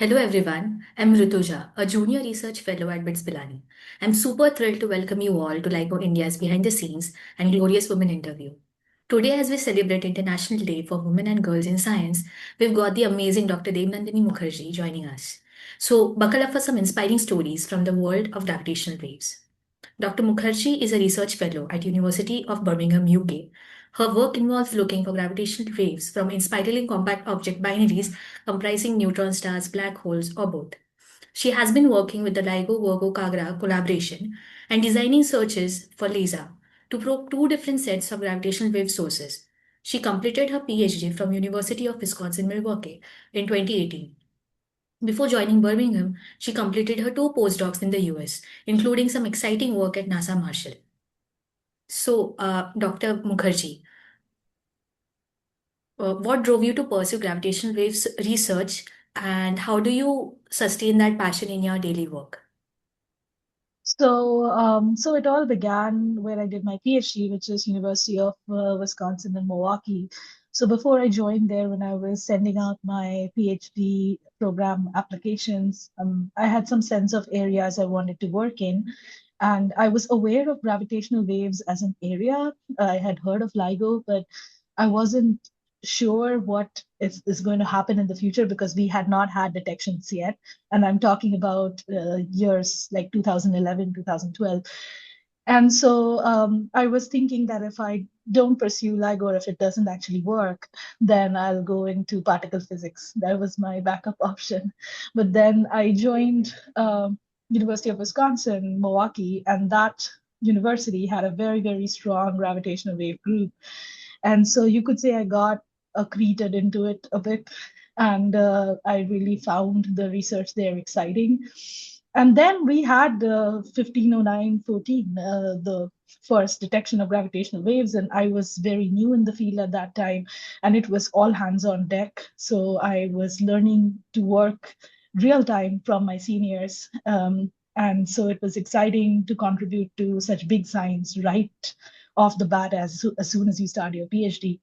Hello everyone, I'm Rutuja, a junior research fellow at BITS Pilani. I'm super thrilled to welcome you all to LIGO India's Behind the Scenes and Glorious Women interview. Today, as we celebrate International Day for Women and Girls in Science, we've got the amazing Dr. Debnandini Mukherjee joining us. So, buckle up for some inspiring stories from the world of gravitational waves. Dr. Mukherjee is a research fellow at University of Birmingham, UK. Her work involves looking for gravitational waves from inspirally compact object binaries comprising neutron stars, black holes, or both. She has been working with the LIGO-Virgo-KAGRA collaboration and designing searches for LISA to probe two different sets of gravitational wave sources. She completed her PhD from University of Wisconsin-Milwaukee in 2018. Before joining Birmingham, she completed her two postdocs in the US, including some exciting work at NASA Marshall. So, Dr. Mukherjee, what drove you to pursue gravitational waves research and how do you sustain that passion in your daily work? So it all began where I did my PhD, which is University of Wisconsin in Milwaukee. So before I joined there, when I was sending out my PhD program applications, I had some sense of areas I wanted to work in. And I was aware of gravitational waves as an area. I had heard of LIGO, but I wasn't sure what is going to happen in the future because we had not had detections yet. And I'm talking about years like 2011, 2012. And so I was thinking that if I don't pursue LIGO or if it doesn't actually work, then I'll go into particle physics. That was my backup option. But then I joined University of Wisconsin, Milwaukee, and that university had a very, very strong gravitational wave group. And so you could say I got accreted into it a bit. And I really found the research there exciting. And then we had 1509-14, the first detection of gravitational waves. And I was very new in the field at that time. And it was all hands on deck. So I was learning to work real time from my seniors. And so it was exciting to contribute to such big science right off the bat as soon as you start your PhD.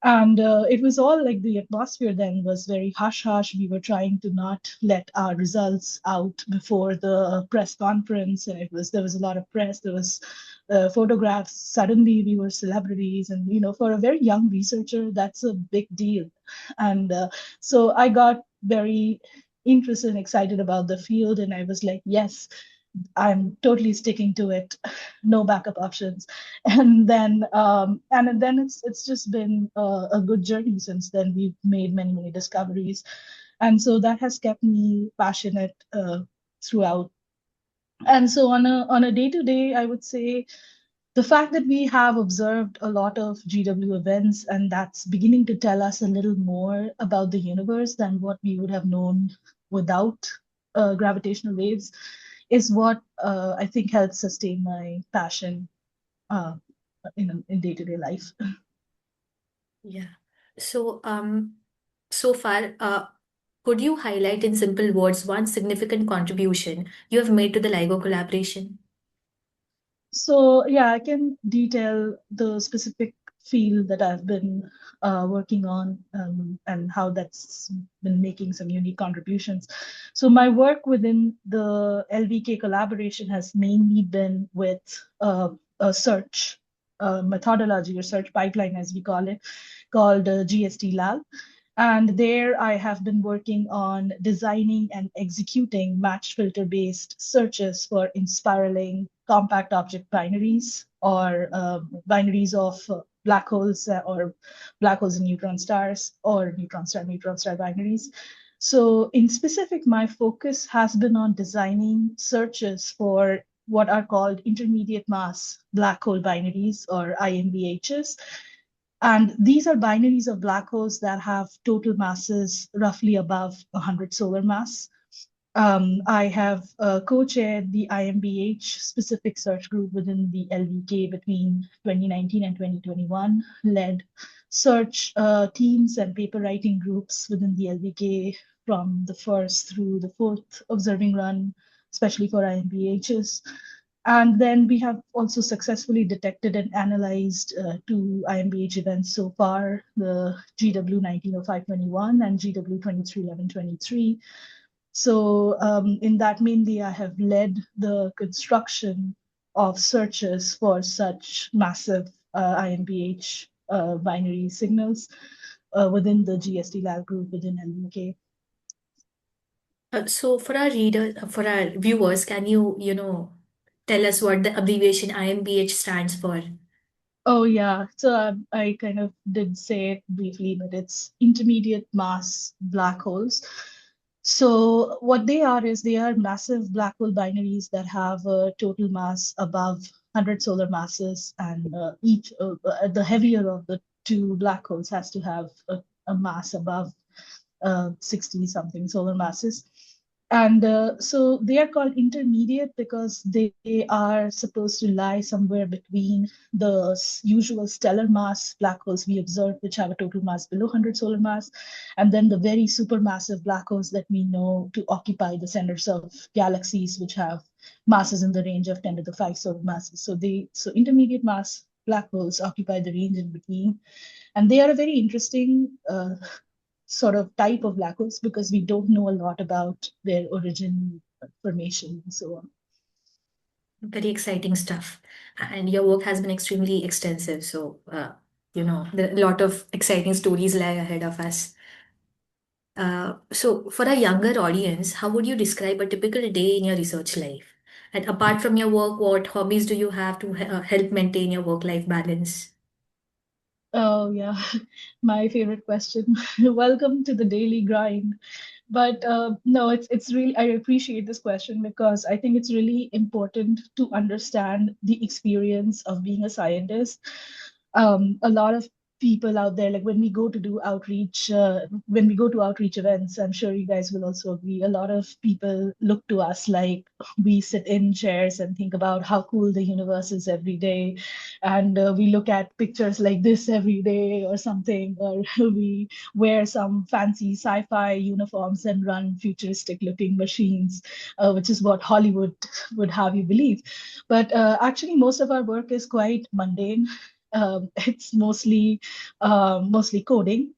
And it was all like the atmosphere then was very hush hush. We were trying to not let our results out before the press conference. And there was a lot of press. There was photographs. Suddenly we were celebrities. And, for a very young researcher, that's a big deal. And so I got very interested and excited about the field. And I was like, yes, I'm totally sticking to it, no backup options. And then it's just been a good journey since then. We've made many, many discoveries. And so that has kept me passionate throughout. And so on a day-to-day, I would say the fact that we have observed a lot of GW events, and that's beginning to tell us a little more about the universe than what we would have known without gravitational waves, is what I think helps sustain my passion uh, in day-to-day life. Yeah. So, so far, could you highlight in simple words one significant contribution you have made to the LIGO collaboration? So yeah, I can detail the specific field that I've been working on, and how that's been making some unique contributions. So my work within the LVK collaboration has mainly been with a search methodology or search pipeline, as we call it, called GST Lab. And there I have been working on designing and executing match filter based searches for inspiraling compact object binaries or binaries of black holes or black holes and neutron stars or neutron star binaries. So in specific, my focus has been on designing searches for what are called intermediate mass black hole binaries or IMBHs. And these are binaries of black holes that have total masses roughly above 100 solar mass. I have co-chaired the IMBH specific search group within the LVK between 2019 and 2021, led search teams and paper writing groups within the LVK from the first through the fourth observing run, especially for IMBHs. And then we have also successfully detected and analyzed two IMBH events so far, the GW 190521 and GW 231123. So in that, mainly, I have led the construction of searches for such massive IMPH binary signals within the GST lab group within LUK. So for our readers, for our viewers, can tell us what the abbreviation IMPH stands for? Oh, yeah. So I kind of did say it briefly, but it's intermediate mass black holes. So what they are is they are massive black hole binaries that have a total mass above 100 solar masses, and each the heavier of the two black holes has to have a mass above 60 something solar masses. And so they are called intermediate because they are supposed to lie somewhere between the usual stellar mass black holes we observe, which have a total mass below 100 solar mass, and then the very supermassive black holes that we know to occupy the centers of galaxies, which have masses in the range of 10 to the 5 solar masses. So intermediate mass black holes occupy the range in between, and they are a very interesting sort of type of black holes because we don't know a lot about their origin, formation, and so on. Very exciting stuff. And your work has been extremely extensive. So, a lot of exciting stories lie ahead of us. So, for a younger audience, how would you describe a typical day in your research life? And apart from your work, what hobbies do you have to help maintain your work-life balance? Oh, yeah, my favorite question. Welcome to the daily grind. But no, it's really, I appreciate this question because I think it's really important to understand the experience of being a scientist. A lot of people out there, like when we go to outreach events, I'm sure you guys will also agree, a lot of people look to us like we sit in chairs and think about how cool the universe is every day, and we look at pictures like this every day or something, or we wear some fancy sci-fi uniforms and run futuristic-looking machines, which is what Hollywood would have you believe. But actually, most of our work is quite mundane. It's mostly coding,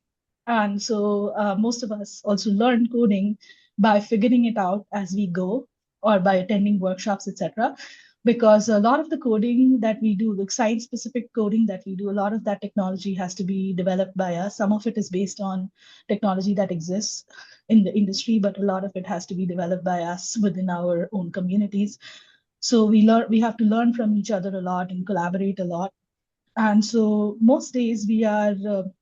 and so most of us also learn coding by figuring it out as we go or by attending workshops, etc. Because a lot of the coding that we do, the science specific coding that we do, a lot of that technology has to be developed by us. Some of it is based on technology that exists in the industry, but a lot of it has to be developed by us within our own communities. So we have to learn from each other a lot and collaborate a lot. And so most days we are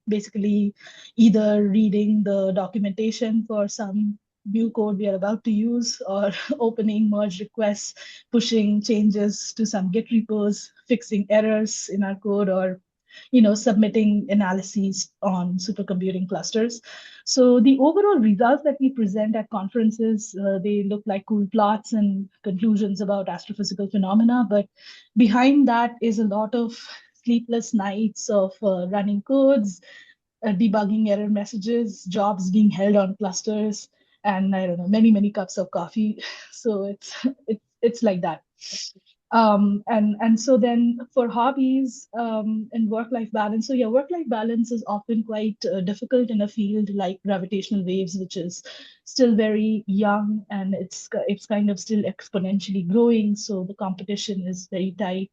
basically either reading the documentation for some new code we are about to use, or opening merge requests, pushing changes to some Git repos, fixing errors in our code, or submitting analyses on supercomputing clusters. So the overall results that we present at conferences, they look like cool plots and conclusions about astrophysical phenomena, but behind that is a lot of sleepless nights of running codes, debugging error messages, jobs being held on clusters, and I don't know, many cups of coffee. So it's like that. And so then for hobbies and work-life balance, so yeah, work-life balance is often quite difficult in a field like gravitational waves, which is still very young, and it's kind of still exponentially growing. So the competition is very tight.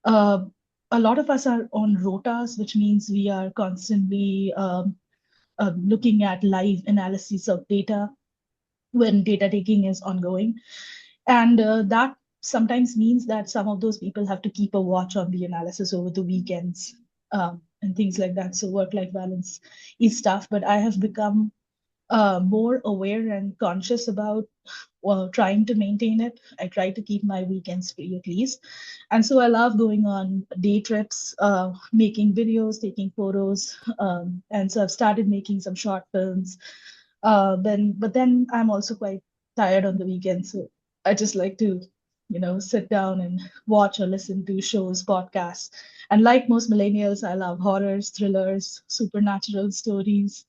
uh, a lot of us are on rotas, which means we are constantly looking at live analysis of data when data taking is ongoing. And that sometimes means that some of those people have to keep a watch on the analysis over the weekends, and things like that. So work-life balance is tough, but I have become more aware and conscious about trying to maintain it. I try to keep my weekends free at least. And so I love going on day trips, making videos, taking photos. And so I've started making some short films. But then I'm also quite tired on the weekends. So I just like to, sit down and watch or listen to shows, podcasts. And like most millennials, I love horrors, thrillers, supernatural stories.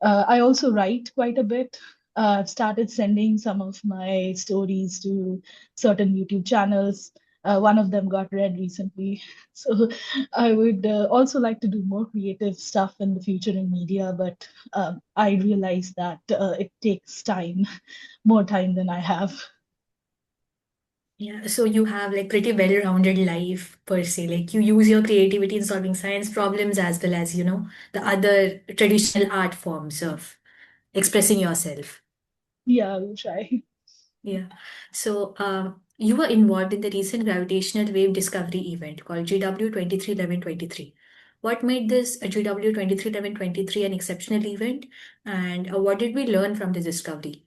I also write quite a bit. I've started sending some of my stories to certain YouTube channels. One of them got read recently. So I would also like to do more creative stuff in the future in media, but I realize that it takes time, more time than I have. Yeah, so you have like pretty well-rounded life per se. Like you use your creativity in solving science problems as well as, the other traditional art forms of expressing yourself. Yeah, I will try. Yeah. So you were involved in the recent gravitational wave discovery event called GW 231123. What made this GW 231123 an exceptional event, and what did we learn from this discovery?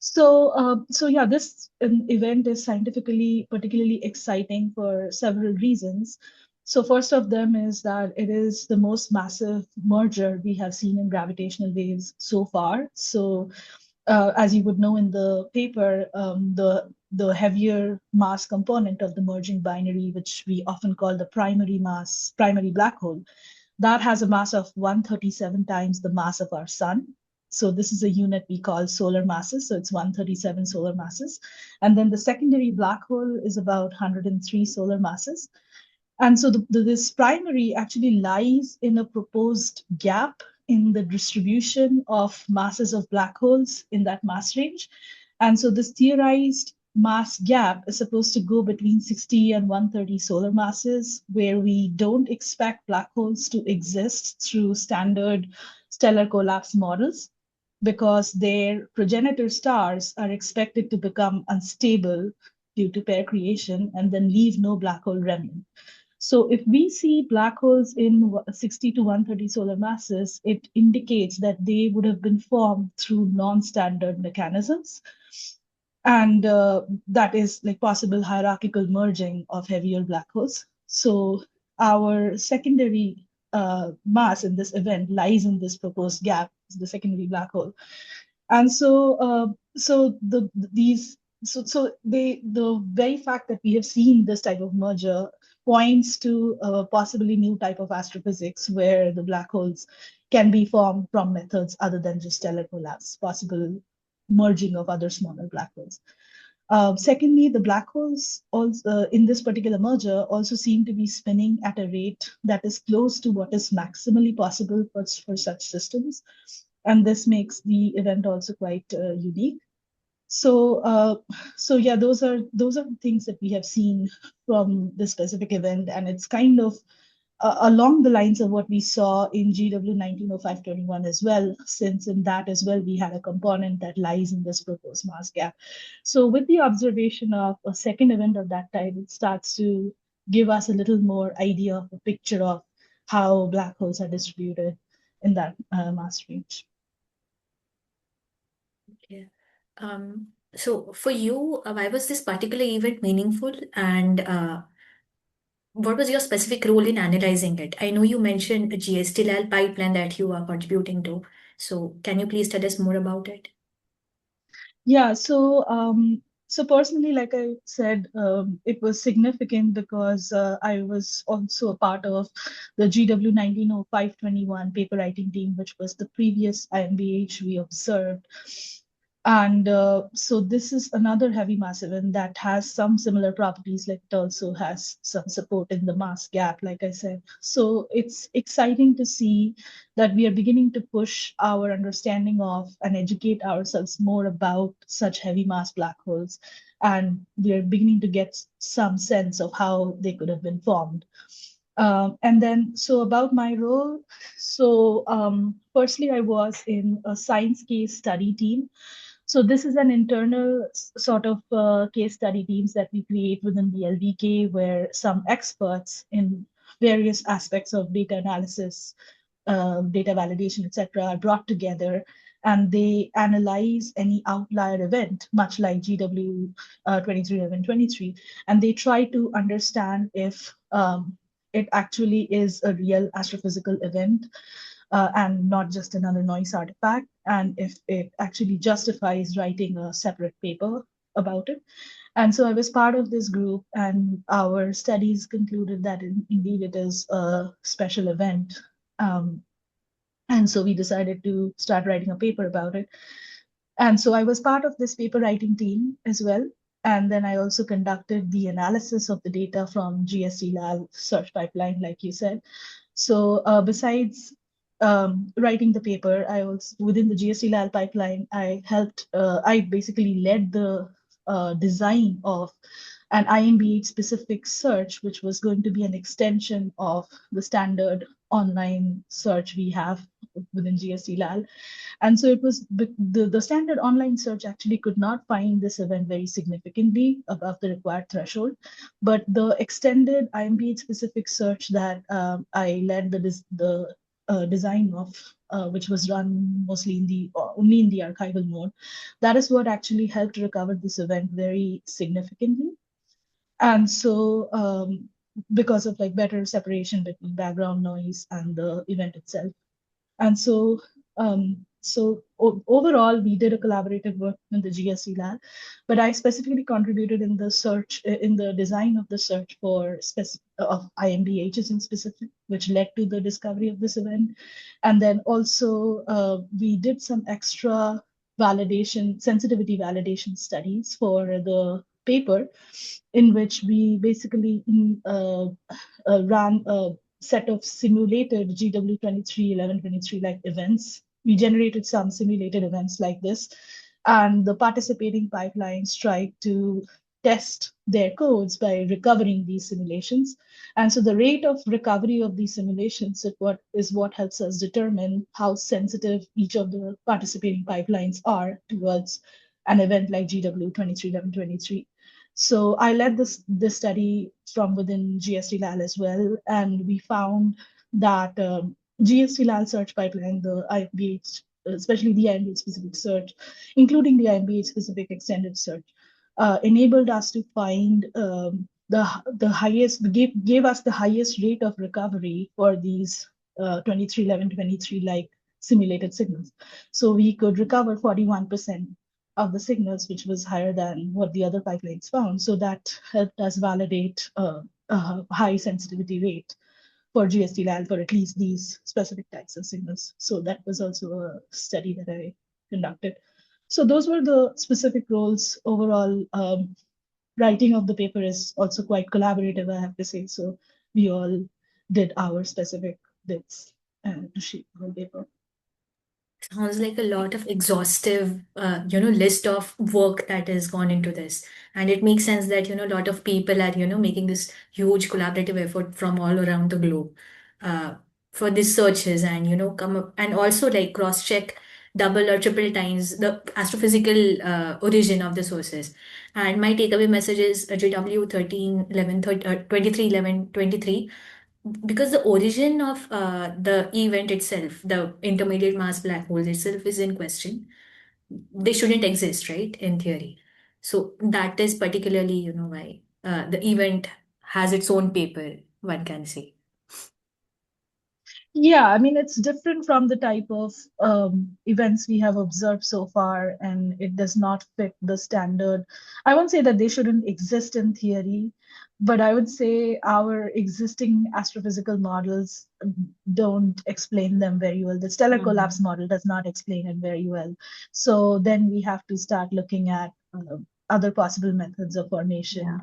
So yeah, this event is scientifically particularly exciting for several reasons. So first of them is that it is the most massive merger we have seen in gravitational waves so far. So as you would know in the paper, the heavier mass component of the merging binary, which we often call the primary black hole, that has a mass of 137 times the mass of our sun. So this is a unit we call solar masses. So it's 137 solar masses. And then the secondary black hole is about 103 solar masses. And so this primary actually lies in a proposed gap in the distribution of masses of black holes in that mass range. And so this theorized mass gap is supposed to go between 60 and 130 solar masses, where we don't expect black holes to exist through standard stellar collapse models because their progenitor stars are expected to become unstable due to pair creation and then leave no black hole remnant. So if we see black holes in 60 to 130 solar masses, it indicates that they would have been formed through non-standard mechanisms. And that is like possible hierarchical merging of heavier black holes. So our secondary mass in this event lies in this proposed gap, the secondary black hole. And so these so they the very fact that we have seen this type of merger points to a possibly new type of astrophysics where the black holes can be formed from methods other than just stellar collapse, possible merging of other smaller black holes. Secondly, the black holes also in this particular merger also seem to be spinning at a rate that is close to what is maximally possible for such systems, and this makes the event also quite unique. So, so yeah, those are things that we have seen from this specific event, and it's kind of along the lines of what we saw in GW 190521 as well, since in that as well we had a component that lies in this proposed mass gap. So, with the observation of a second event of that type, it starts to give us a little more idea of a picture of how black holes are distributed in that mass range. Okay. So for you, why was this particular event meaningful, and what was your specific role in analyzing it? I know you mentioned a GST-LAL pipeline that you are contributing to. So can you please tell us more about it? Yeah, so personally, like I said, it was significant because I was also a part of the GW 190521 paper writing team, which was the previous IMBH we observed. And so this is another heavy mass event that has some similar properties, like it also has some support in the mass gap, like I said. So it's exciting to see that we are beginning to push our understanding of and educate ourselves more about such heavy mass black holes. And we are beginning to get some sense of how they could have been formed. And then, so about my role, so firstly, I was in a science case study team. So this is an internal sort of case study teams that we create within the LVK, where some experts in various aspects of data analysis, data validation, etc., are brought together, and they analyze any outlier event, much like GW 231123, and they try to understand if it actually is a real astrophysical event and not just another noise artifact, and if it actually justifies writing a separate paper about it. And so I was part of this group, and our studies concluded that indeed it is a special event. Um, and so we decided to start writing a paper about it. And so I was part of this paper writing team as well. And then I also conducted the analysis of the data from GST-LAL search pipeline, like you said. So besides writing the paper, I also, within the GST-LAL pipeline, I basically led the design of an IMB8 specific search, which was going to be an extension of the standard online search we have within GST-LAL. And so it was the standard online search actually could not find this event very significantly above the required threshold. But the extended IMB specific search that I led the design of, which was run mostly in the only in the archival mode, that is what actually helped recover this event very significantly. And so because of like better separation between background noise and the event itself. And so, overall, we did a collaborative work in the GSC lab, but I specifically contributed in the search, in the design of the search for of IMBHs in specific, which led to the discovery of this event. And then also, we did some extra validation, sensitivity validation studies for the paper, in which we basically ran a set of simulated GW23, 1123 like events. We generated some simulated events like this, and the participating pipelines tried to test their codes by recovering these simulations. And so the rate of recovery of these simulations is what helps us determine how sensitive each of the participating pipelines are towards an event like GW23, 1123. So I led this study from within GST-LAL as well, and we found that GST-LAL search pipeline, the IMBH, especially the IMBH specific search, including the IMBH specific extended search, enabled us to find the highest, gave us the highest rate of recovery for these 231123 like simulated signals. So we could recover 41% of the signals, which was higher than what the other pipelines found. So that helped us validate a high sensitivity rate for GST-LAL for at least these specific types of signals. So that was also a study that I conducted. So those were the specific roles. Overall, writing of the paper is also quite collaborative, I have to say. So we all did our specific bits to shape the paper. Sounds like a lot of exhaustive, list of work that has gone into this. And it makes sense that, a lot of people are, making this huge collaborative effort from all around the globe uh, for these searches and, come up and also like cross-check double or triple times the astrophysical origin of the sources. And my takeaway message is GW 13, 11, 23, 11, 23 because the origin of the event itself, the intermediate mass black holes itself, is in question. They shouldn't exist, right? In theory. So that is particularly, why the event has its own paper, one can say. Yeah, I mean, it's different from the type of events we have observed so far, and it does not fit the standard. I won't say that they shouldn't exist in theory, but I would say our existing astrophysical models don't explain them very well. The stellar collapse model does not explain it very well. So then we have to start looking at other possible methods of formation. Yeah.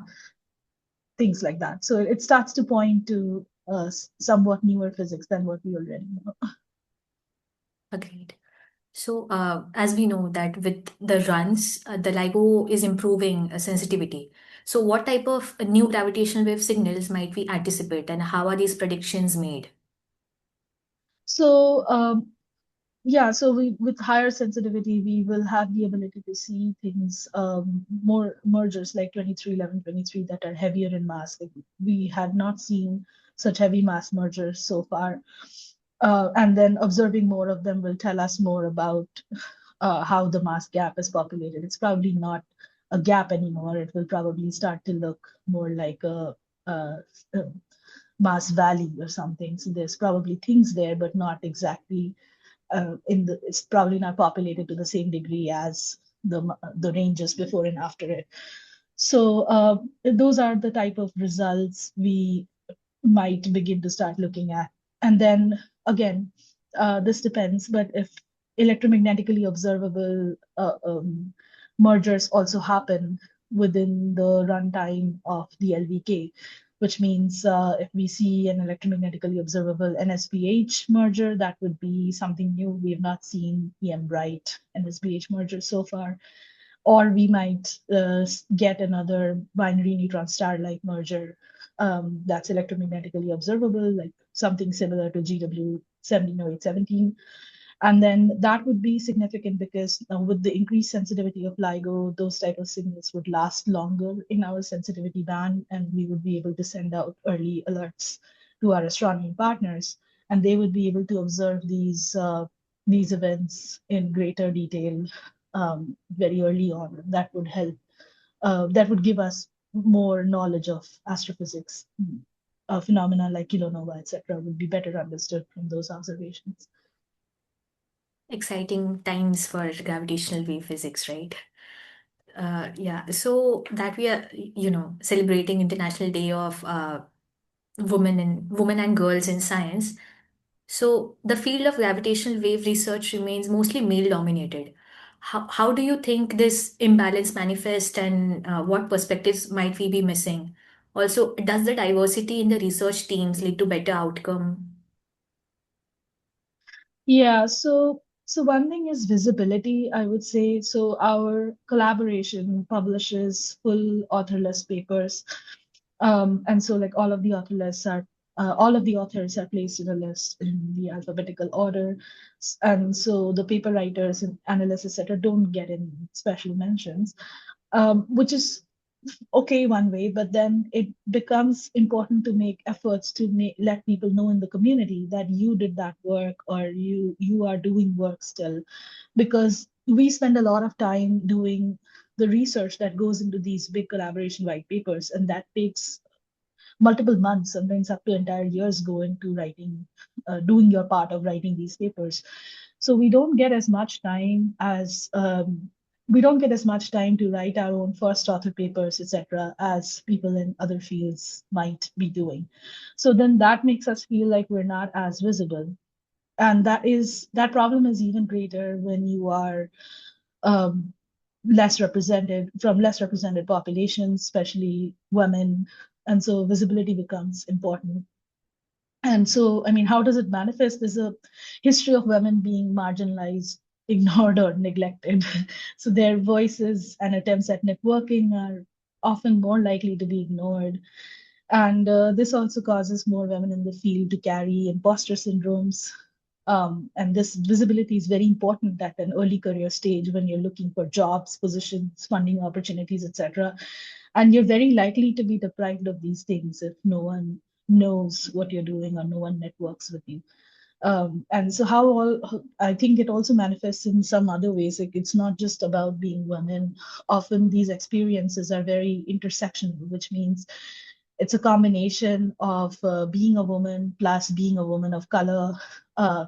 Things like that. So it starts to point to somewhat newer physics than what we already know. Agreed. So, as we know that with the runs, the LIGO is improving sensitivity. So, what type of new gravitational wave signals might we anticipate, and how are these predictions made? So yeah, so with higher sensitivity, we will have the ability to see things, more mergers like 231123 that are heavier in mass. Like, we had not seen such heavy mass mergers so far. And then observing more of them will tell us more about how the mass gap is populated. It's probably not a gap anymore. It will probably start to look more like a, a mass valley or something. So there's probably things there, but not exactly it's probably not populated to the same degree as the ranges before and after it. So those are the type of results we might begin to start looking at. And then again, this depends, but if electromagnetically observable mergers also happen, within the runtime of the LVK, which means if we see an electromagnetically observable NSPH merger, that would be something new. We have not seen EM Bright NSPH merger so far. Or we might get another binary neutron star-like merger that's electromagnetically observable, like something similar to GW 170817. And then that would be significant because with the increased sensitivity of LIGO, those type of signals would last longer in our sensitivity band, and we would be able to send out early alerts to our astronomy partners, and they would be able to observe these events in greater detail very early on. That would help. That would give us more knowledge of astrophysics. Phenomena like kilonova, etc., would be better understood from those observations. Exciting times for gravitational wave physics, right? Yeah, so that we are, celebrating International Day of Women and Girls in Science. So the field of gravitational wave research remains mostly male dominated. How do you think this imbalance manifests, and what perspectives might we be missing? Also, does the diversity in the research teams lead to better outcome? Yeah, so one thing is visibility, I would say. So our collaboration publishes full authorless papers. And so like all of the authors are placed in a list in the alphabetical order. And so the paper writers and analysts, etc., don't get any special mentions, which is okay one way, but then it becomes important to make efforts to let people know in the community that you did that work or you are doing work still, because we spend a lot of time doing the research that goes into these big collaboration white papers, and that takes multiple months, sometimes up to entire years, go into writing, doing your part of writing these papers. So we don't get as much time to write our own first author papers, etc., as people in other fields might be doing. So then that makes us feel like we're not as visible. And that problem is even greater when you are um, less represented populations, especially women. And so visibility becomes important. And so, I mean, how does it manifest? There's a history of women being marginalized, ignored, or neglected. So their voices and attempts at networking are often more likely to be ignored. And this also causes more women in the field to carry imposter syndromes. And this visibility is very important at an early career stage when you're looking for jobs, positions, funding opportunities, etc. And you're very likely to be deprived of these things if no one knows what you're doing or no one networks with you. And so I think it also manifests in some other ways. Like it's not just about being women. Often these experiences are very intersectional, which means it's a combination of being a woman plus being a woman of color,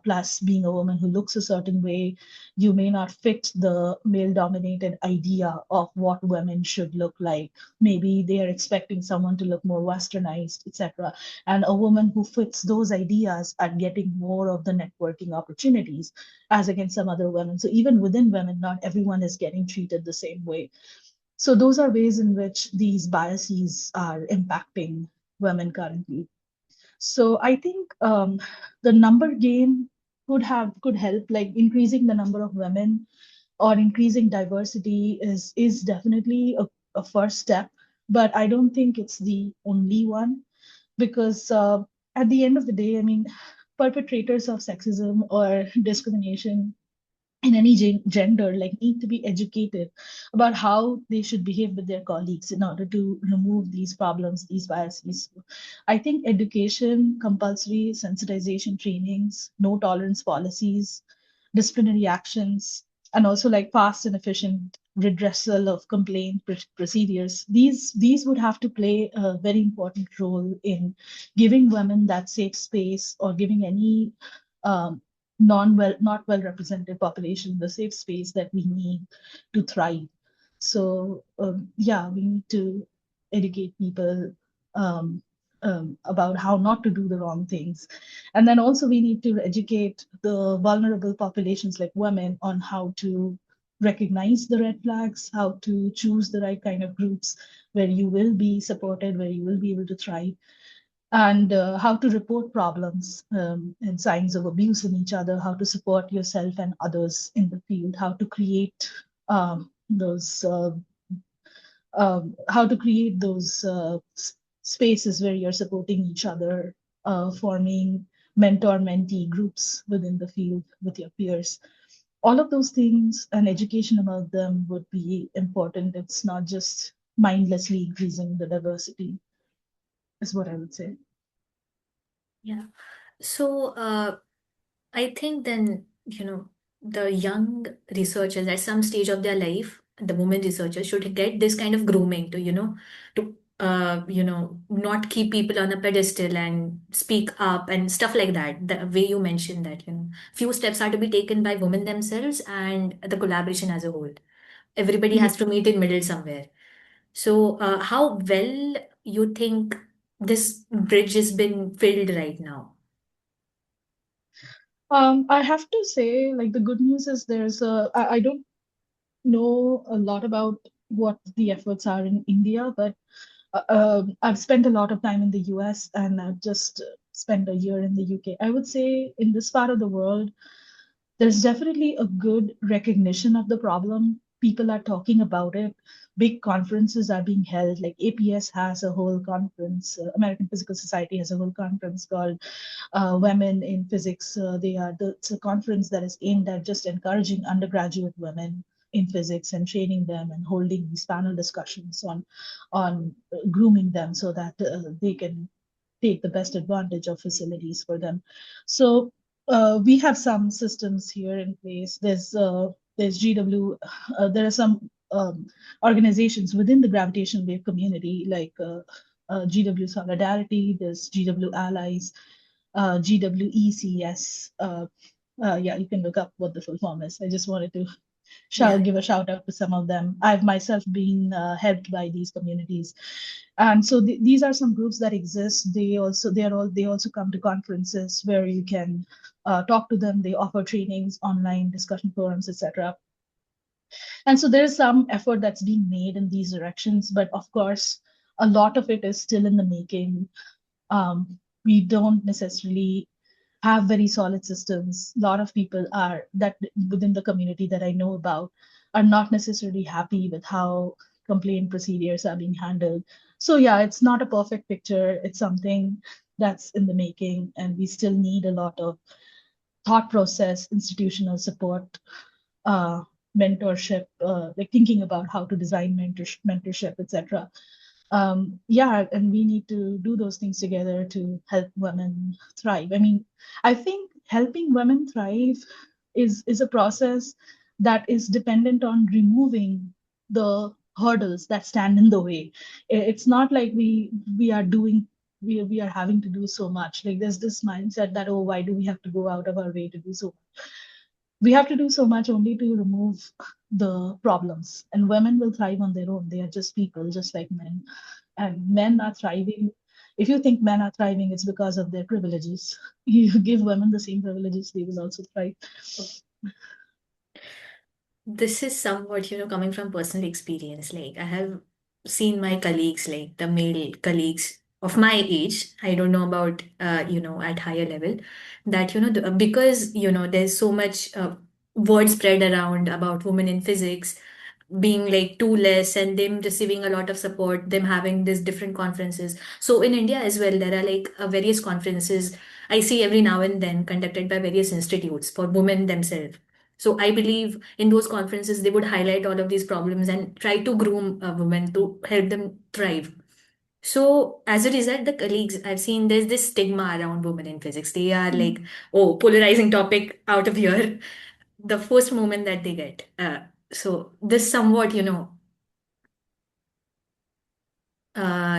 plus being a woman who looks a certain way. You may not fit the male dominated idea of what women should look like. Maybe they are expecting someone to look more westernized, etc. And a woman who fits those ideas are getting more of the networking opportunities as against some other women. So even within women, not everyone is getting treated the same way. So those are ways in which these biases are impacting women currently. So I think the number game could help, like increasing the number of women or increasing diversity is definitely a first step, but I don't think it's the only one, because at the end of the day, I mean, perpetrators of sexism or discrimination in any gender like need to be educated about how they should behave with their colleagues in order to remove these problems, these biases. I think education, compulsory sensitization trainings, no tolerance policies, disciplinary actions, and also like fast and efficient redressal of complaint procedures, these would have to play a very important role in giving women that safe space, or giving any um, not well represented population the safe space that we need to thrive. So yeah, we need to educate people um, about how not to do the wrong things. And then also we need to educate the vulnerable populations like women on how to recognize the red flags, how to choose the right kind of groups where you will be supported, where you will be able to thrive, and how to report problems and signs of abuse in each other, how to support yourself and others in the field, those how to create those spaces where you're supporting each other, forming mentor-mentee groups within the field with your peers. All of those things and education about them would be important. It's not just mindlessly increasing the diversity, is what I would say. Yeah. So, I think then, the young researchers at some stage of their life, the women researchers should get this kind of grooming to, not keep people on a pedestal and speak up and stuff like that. The way you mentioned that, few steps are to be taken by women themselves and the collaboration as a whole. Everybody Yeah. has to meet in middle somewhere. So, how well you think this bridge has been filled right now? I have to say, like the good news is I don't know a lot about what the efforts are in India, but I've spent a lot of time in the US and I've just spent a year in the UK. I would say in this part of the world, there's definitely a good recognition of the problem. People are talking about it. Big conferences are being held. Like APS has a whole conference, American Physical Society has a whole conference called Women in Physics. It's a conference that is aimed at just encouraging undergraduate women in physics and training them and holding these panel discussions on grooming them so that they can take the best advantage of facilities for them. So we have some systems here in place. There's GW. There are some organizations within the gravitational wave community like GW Solidarity. There's GW Allies, GWECS. Yeah, you can look up what the full form is. I just wanted to Yeah. give a shout out to some of them. I've myself been helped by these communities, and so these are some groups that exist. They also come to conferences where you can talk to them. They offer trainings, online discussion forums, etc. And so there's some effort that's being made in these directions, but of course, a lot of it is still in the making. We don't necessarily have very solid systems. A lot of people are that within the community that I know about are not necessarily happy with how complaint procedures are being handled. So yeah, it's not a perfect picture. It's something that's in the making, and we still need a lot of thought process, institutional support, uh, mentorship, like thinking about how to design mentorship, etc. Yeah, and we need to do those things together to help women thrive. I mean, I think helping women thrive is a process that is dependent on removing the hurdles that stand in the way. It's not like we are doing we are having to do so much. Like there's this mindset that, oh, why do we have to go out of our way to do so? We have to do so much only to remove the problems. And women will thrive on their own. They are just people, just like men. And men are thriving. If you think men are thriving, it's because of their privileges. You give women the same privileges, they will also thrive. This is somewhat, coming from personal experience. Like, I have seen my colleagues, like the male colleagues of my age, I don't know about, at higher level, that, because, there's so much word spread around about women in physics being like too less and them receiving a lot of support, them having these different conferences. So in India as well, there are like various conferences I see every now and then conducted by various institutes for women themselves. So I believe in those conferences, they would highlight all of these problems and try to groom women to help them thrive. So as a result, the colleagues I've seen, there's this stigma around women in physics. They are like, oh, polarizing topic out of here, the first moment that they get. So this somewhat,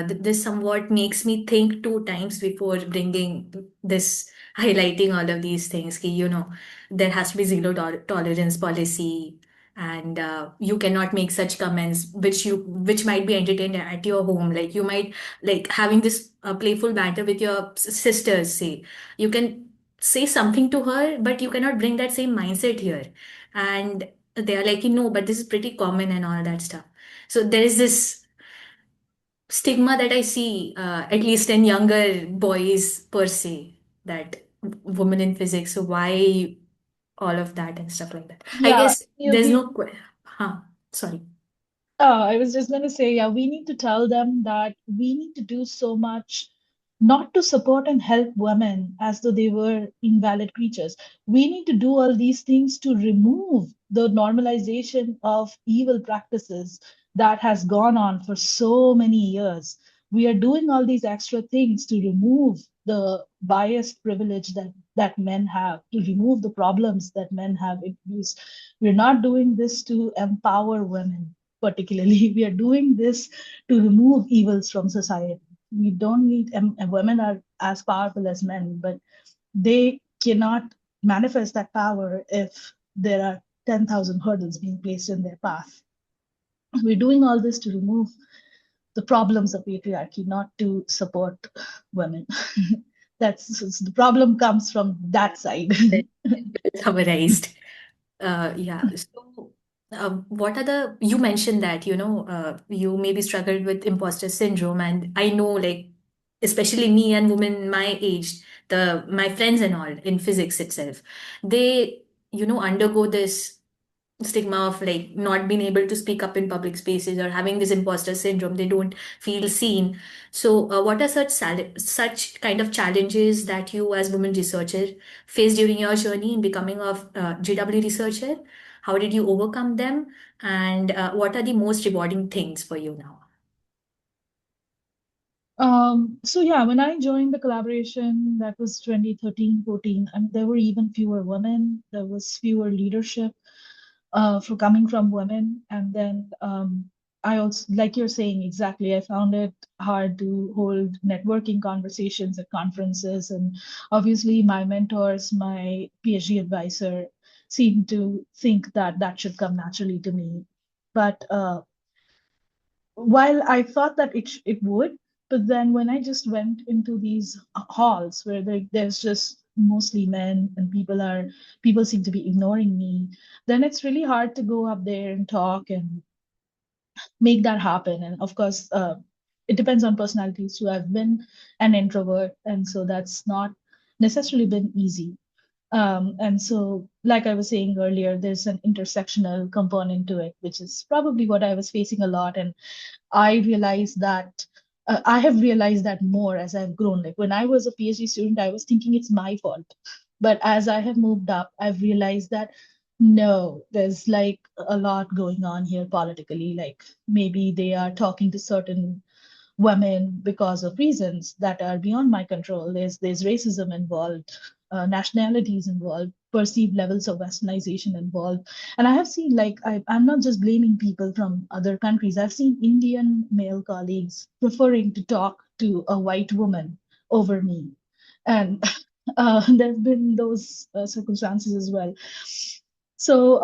this somewhat makes me think two times before bringing this, highlighting all of these things. Ki, there has to be zero tolerance policy, and you cannot make such comments which might be entertained at your home. Like you might like having this playful banter with your sisters. Say you can say something to her, but you cannot bring that same mindset here, and they are like, but this is pretty common and all that stuff. So there is this stigma that I see, at least in younger boys per se, that women in physics. So why all of that and stuff like that? I Yeah, guess there's no, huh, sorry. I was just going to say, yeah, we need to tell them that we need to do so much not to support and help women as though they were invalid creatures. We need to do all these things to remove the normalization of evil practices that has gone on for so many years. We are doing all these extra things to remove the biased privilege that men have, to remove the problems that men have introduced. We're not doing this to empower women particularly. We are doing this to remove evils from society. We don't need, and women are as powerful as men, but they cannot manifest that power if there are 10,000 hurdles being placed in their path. We're doing all this to remove the problems of patriarchy, not to support women. That's the problem comes from that side. Summarized. Yeah. So, what are you mentioned that, you maybe struggled with imposter syndrome, and I know, like, especially me and women my age, my friends and all in physics itself, they, undergo this stigma of like not being able to speak up in public spaces or having this imposter syndrome. They don't feel seen. So what are such kind of challenges that you as women researcher faced during your journey in becoming a GW researcher? How did you overcome them, and what are the most rewarding things for you now? So yeah, when I joined the collaboration, that was 2013, 14, and there were even fewer women. There was fewer leadership for coming from women. And then I also, like you're saying, exactly, I found it hard to hold networking conversations at conferences. And obviously, my mentors, my PhD advisor, seemed to think that that should come naturally to me. But while I thought that it would, but then when I just went into these halls where there's just mostly men and people seem to be ignoring me, then it's really hard to go up there and talk and make that happen. And of course, it depends on personalities too. I've been an introvert, and so that's not necessarily been easy. And so, like I was saying earlier, there's an intersectional component to it, which is probably what I was facing a lot. And I realized that I have realized that more as I've grown. Like when I was a PhD student, I was thinking it's my fault. But as I have moved up, I've realized that no, there's like a lot going on here politically. Like maybe they are talking to certain women because of reasons that are beyond my control. There's racism involved, nationalities involved, perceived levels of westernization involved. And I have seen, like, I'm not just blaming people from other countries. I've seen Indian male colleagues preferring to talk to a white woman over me. And there have been those circumstances as well. So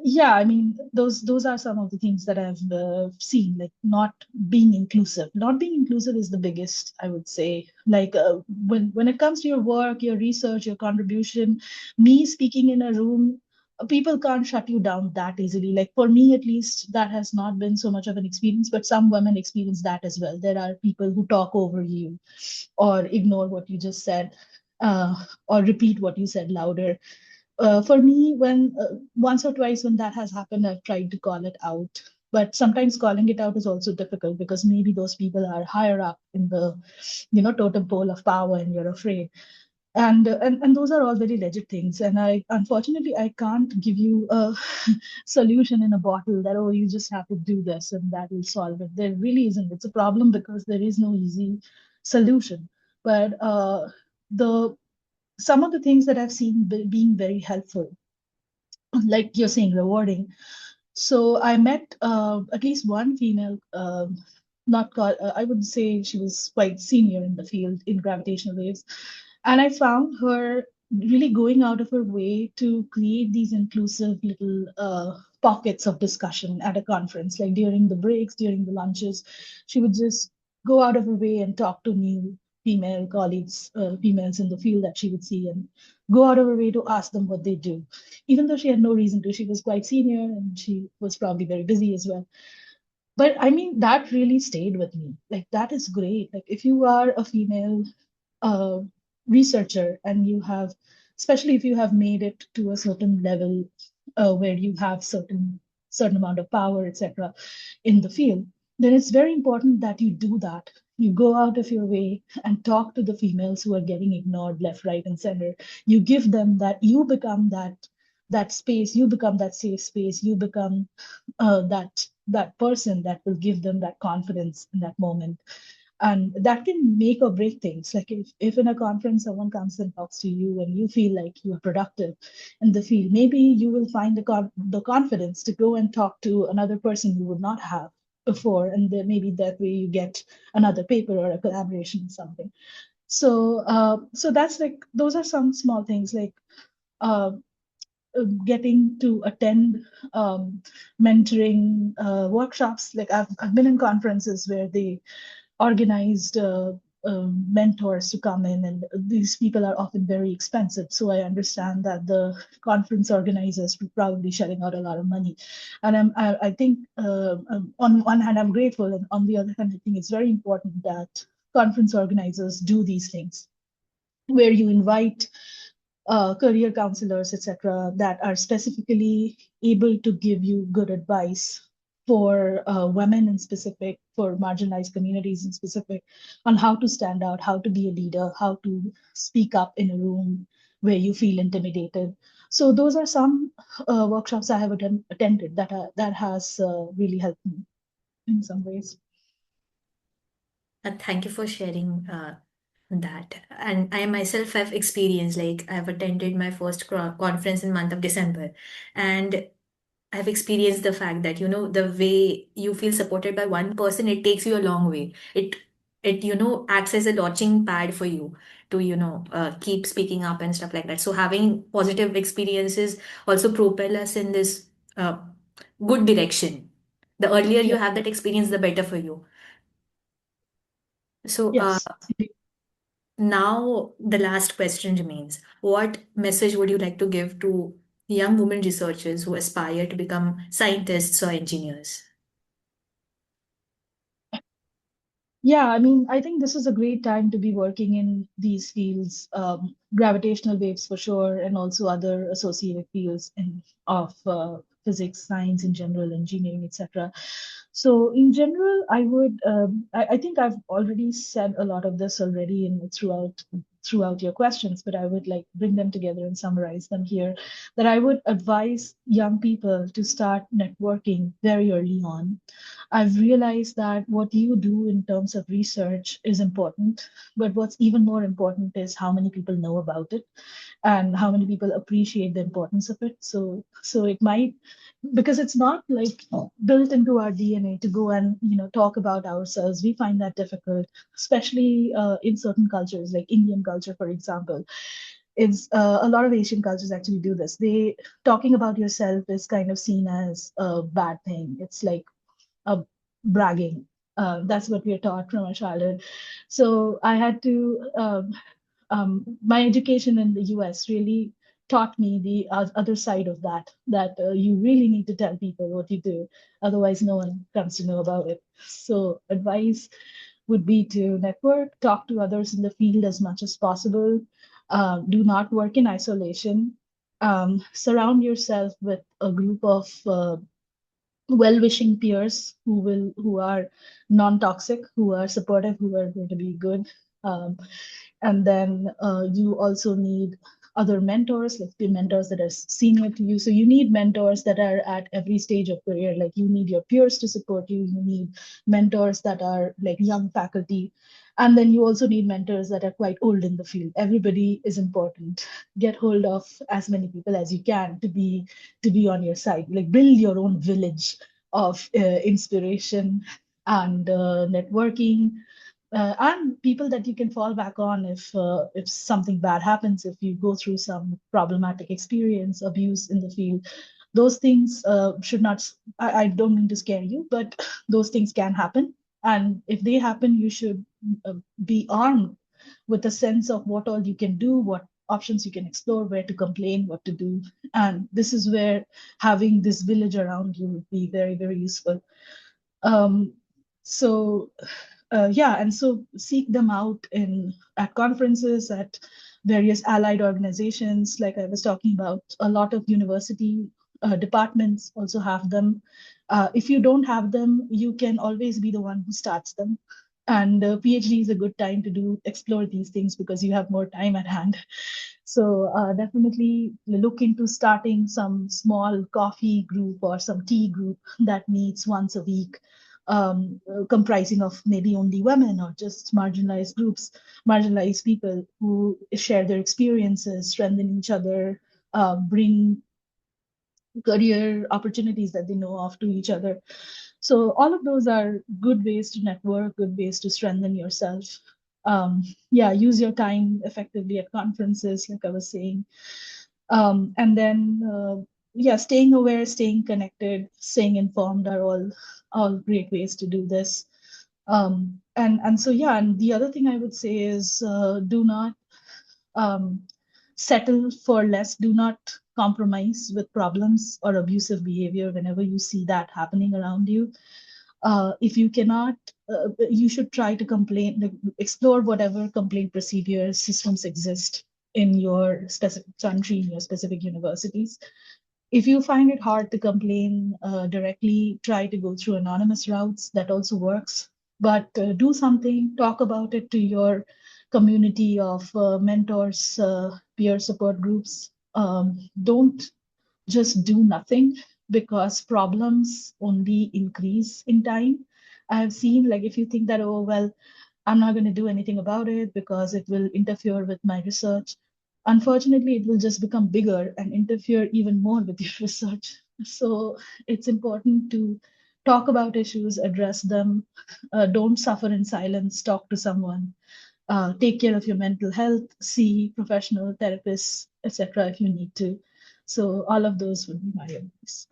yeah, I mean, those are some of the things that I've seen, like not being inclusive. Not being inclusive is the biggest, I would say. Like when it comes to your work, your research, your contribution, me speaking in a room, people can't shut you down that easily. Like for me, at least, that has not been so much of an experience, but some women experience that as well. There are people who talk over you or ignore what you just said, or repeat what you said louder. For me, when once or twice when that has happened, I've tried to call it out. But sometimes calling it out is also difficult because maybe those people are higher up in the, totem pole of power, and you're afraid. And those are all very legit things. And I unfortunately I can't give you a solution in a bottle that, oh, you just have to do this and that will solve it. There really isn't. It's a problem because there is no easy solution. But the some of the things that I've seen being very helpful, like you're saying, rewarding. So I met at least one female, not called, I would say she was quite senior in the field in gravitational waves. And I found her really going out of her way to create these inclusive little pockets of discussion at a conference, like during the breaks, during the lunches. She would just go out of her way and talk to me female colleagues, females in the field that she would see, and go out of her way to ask them what they do. Even though she had no reason to, she was quite senior and she was probably very busy as well. But I mean, that really stayed with me. Like, that is great. Like, if you are a female uh, researcher and you have, especially if you have made it to a certain level where you have certain amount of power, etc., in the field, then it's very important that you do that. You go out of your way and talk to the females who are getting ignored left, right, and center. You give them that, you become that space, you become that safe space, you become that person that will give them that confidence in that moment. And that can make or break things. Like, if in a conference someone comes and talks to you and you feel like you are productive in the field, maybe you will find the confidence to go and talk to another person you would not have before, and then maybe that way you get another paper or a collaboration or something. So that's like, those are some small things, like uh, getting to attend mentoring workshops. Like, I've been in conferences where they organized mentors to come in, and these people are often very expensive. So I understand that the conference organizers were probably shelling out a lot of money. And I think on one hand, I'm grateful, and on the other hand, I think it's very important that conference organizers do these things, where you invite career counselors, etc., that are specifically able to give you good advice for women in specific, for marginalized communities in specific, on how to stand out, how to be a leader, how to speak up in a room where you feel intimidated. So those are some workshops I have attended that has really helped me in some ways. Thank you for sharing that. And I myself have experienced, like, I've attended my first conference in month of December, and I've experienced the fact that, the way you feel supported by one person, it takes you a long way. It acts as a launching pad for you to, keep speaking up and stuff like that. So having positive experiences also propel us in this uh, good direction. The earlier you Yeah. have that experience, the better for you. So Yes. now the last question remains. What message would you like to give to young women researchers who aspire to become scientists or engineers? Yeah, I mean, I think this is a great time to be working in these fields, gravitational waves for sure, and also other associated fields of physics, science in general, engineering, etc. So, in general, I think I've already said a lot of this already throughout your questions, but I would like bring them together and summarize them here. That I would advise young people to start networking very early on. I've realized that what you do in terms of research is important, but what's even more important is how many people know about it and how many people appreciate the importance of it. So it might, because it's not like built into our DNA to go and talk about ourselves. We find that difficult, especially in certain cultures, like Indian culture, for example. It's a lot of Asian cultures actually do this. They Talking about yourself is kind of seen as a bad thing. It's like uh, bragging. That's what we are taught from our childhood. So I had to, my education in the US really taught me the other side of that you really need to tell people what you do. Otherwise, no one comes to know about it. So advice would be to network, talk to others in the field as much as possible. Do not work in isolation. Surround yourself with a group of well-wishing peers who are non-toxic, who are supportive, who are going to be good. And then you also need other mentors, like the mentors that are senior to you. So you need mentors that are at every stage of career. Like, you need your peers to support you. You need mentors that are like young faculty. And then you also need mentors that are quite old in the field. Everybody is important. Get hold of as many people as you can to be on your side. Like, build your own village of inspiration and networking, and people that you can fall back on if something bad happens, if you go through some problematic experience, abuse in the field. Those things should not. I don't mean to scare you, but those things can happen, and if they happen, you should be armed with a sense of what all you can do, what options you can explore, where to complain, what to do. And this is where having this village around you would be very, very useful. Um, so yeah, and so seek them out in at conferences, at various allied organizations. Like I was talking about, a lot of university departments also have them. If you don't have them, you can always be the one who starts them. And PhD is a good time to explore these things because you have more time at hand. So definitely look into starting some small coffee group or some tea group that meets once a week, comprising of maybe only women or just marginalized groups, marginalized people who share their experiences, strengthen each other, bring career opportunities that they know of to each other. So all of those are good ways to network, good ways to strengthen yourself. Yeah, use your time effectively at conferences, like I was saying. And then, yeah, staying aware, staying connected, staying informed are all great ways to do this. And so yeah, and the other thing I would say is do not um, settle for less. Do not compromise with problems or abusive behavior whenever you see that happening around you. If you cannot, you should try to complain, like, explore whatever complaint procedures systems exist in your specific country, in your specific universities. If you find it hard to complain directly, try to go through anonymous routes. That also works. But do something, talk about it to your community of mentors, peer support groups. Don't just do nothing because problems only increase in time. I've seen, like, if you think that, oh, well, I'm not going to do anything about it because it will interfere with my research. Unfortunately, it will just become bigger and interfere even more with your research. So it's important to talk about issues, address them. Don't suffer in silence, talk to someone. Take care of your mental health, see professional therapists, etc. if you need to. So all of those would be my advice.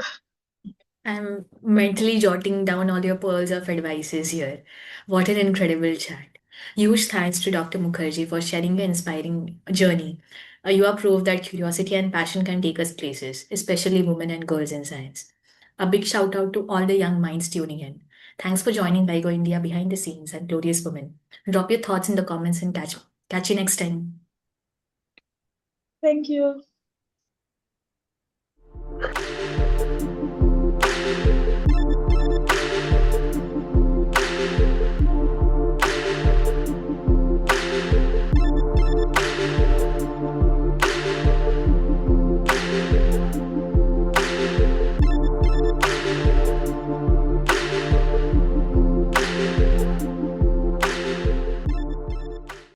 I'm mentally jotting down all your pearls of advices here. What an incredible chat. Huge thanks to Dr. Mukherjee for sharing your inspiring journey. You are proof that curiosity and passion can take us places, especially women and girls in science. A big shout out to all the young minds tuning in. Thanks for joining LIGO India behind the scenes and glorious women. Drop your thoughts in the comments and catch you next time. Thank you.